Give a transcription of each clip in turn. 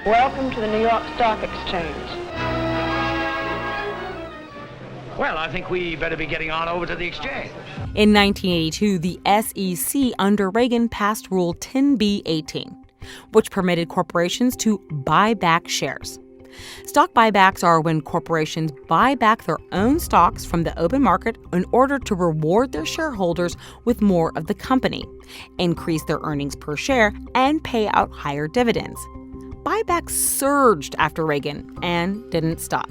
Welcome to the New York Stock Exchange. Well, I think we better be getting on over to the exchange. In 1982, the SEC under Reagan passed Rule 10b-18, which permitted corporations to buy back shares. Stock buybacks are when corporations buy back their own stocks from the open market in order to reward their shareholders with more of the company, increase their earnings per share, and pay out higher dividends. Buybacks surged after Reagan and didn't stop.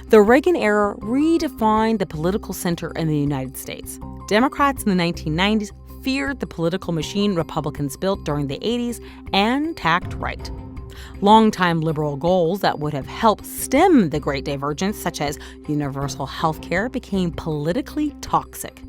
The Reagan era redefined the political center in the United States. Democrats in the 1990s feared the political machine Republicans built during the 80s and tacked right. Longtime liberal goals that would have helped stem the Great Divergence, such as universal health care, became politically toxic.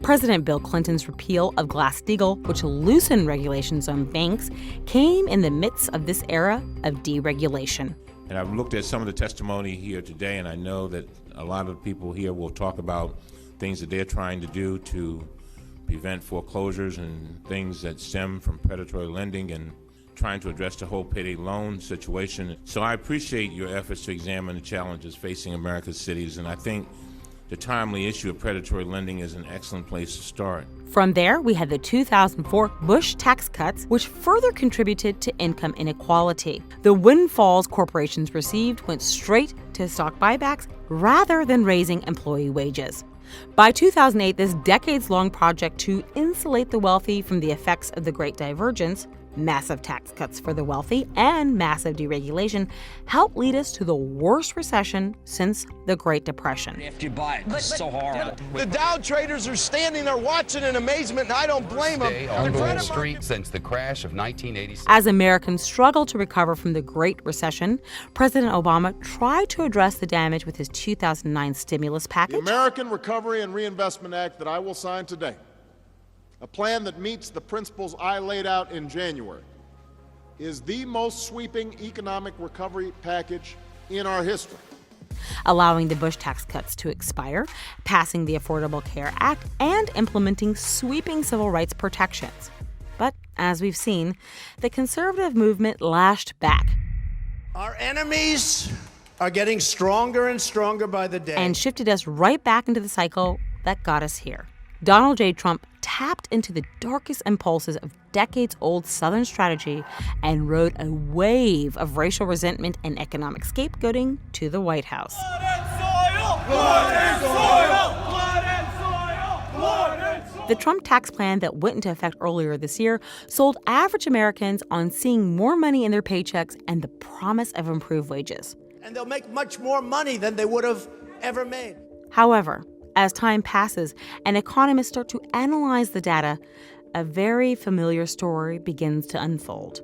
President Bill Clinton's repeal of Glass-Steagall, which loosened regulations on banks, came in the midst of this era of deregulation. And I've looked at some of the testimony here today, and I know that a lot of people here will talk about things that they're trying to do to prevent foreclosures and things that stem from predatory lending and trying to address the whole payday loan situation. So I appreciate your efforts to examine the challenges facing America's cities, and I think the timely issue of predatory lending is an excellent place to start. From there, we had the 2004 Bush tax cuts, which further contributed to income inequality. The windfalls corporations received went straight to stock buybacks rather than raising employee wages. By 2008, this decades-long project to insulate the wealthy from the effects of the Great Divergence, massive tax cuts for the wealthy, and massive deregulation helped lead us to the worst recession since the Great Depression. After you buy it, it's so horrible. The Dow traders are standing there watching in amazement, and I don't blame them. On Wall Street since the crash of 1986. As Americans struggled to recover from the Great Recession, President Obama tried to address the damage with his 2009 stimulus package. The American Recovery and Reinvestment Act that I will sign today, a plan that meets the principles I laid out in January, is the most sweeping economic recovery package in our history. Allowing the Bush tax cuts to expire, passing the Affordable Care Act, and implementing sweeping civil rights protections. But as we've seen, the conservative movement lashed back. Our enemies are getting stronger and stronger by the day. And shifted us right back into the cycle that got us here. Donald J. Trump tapped into the darkest impulses of decades-old Southern strategy and rode a wave of racial resentment and economic scapegoating to the White House. Blood and soil! Blood and soil! Blood and soil! The Trump tax plan that went into effect earlier this year sold average Americans on seeing more money in their paychecks and the promise of improved wages. And they'll make much more money than they would have ever made. However, as time passes and economists start to analyze the data, a very familiar story begins to unfold.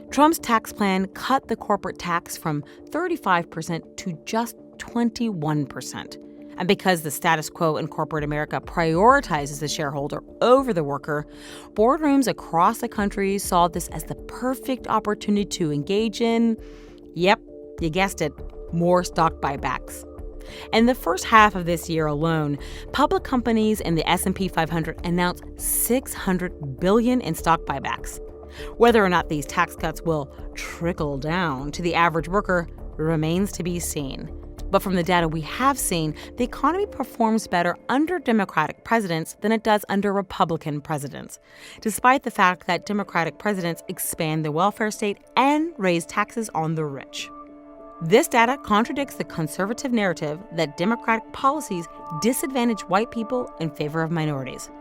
Trump's tax plan cut the corporate tax from 35% to just 21%. And because the status quo in corporate America prioritizes the shareholder over the worker, boardrooms across the country saw this as the perfect opportunity to engage in, yep, you guessed it, more stock buybacks. In the first half of this year alone, public companies in the S&P 500 announced $600 billion in stock buybacks. Whether or not these tax cuts will trickle down to the average worker remains to be seen. But from the data we have seen, the economy performs better under Democratic presidents than it does under Republican presidents, despite the fact that Democratic presidents expand the welfare state and raise taxes on the rich. This data contradicts the conservative narrative that Democratic policies disadvantage white people in favor of minorities.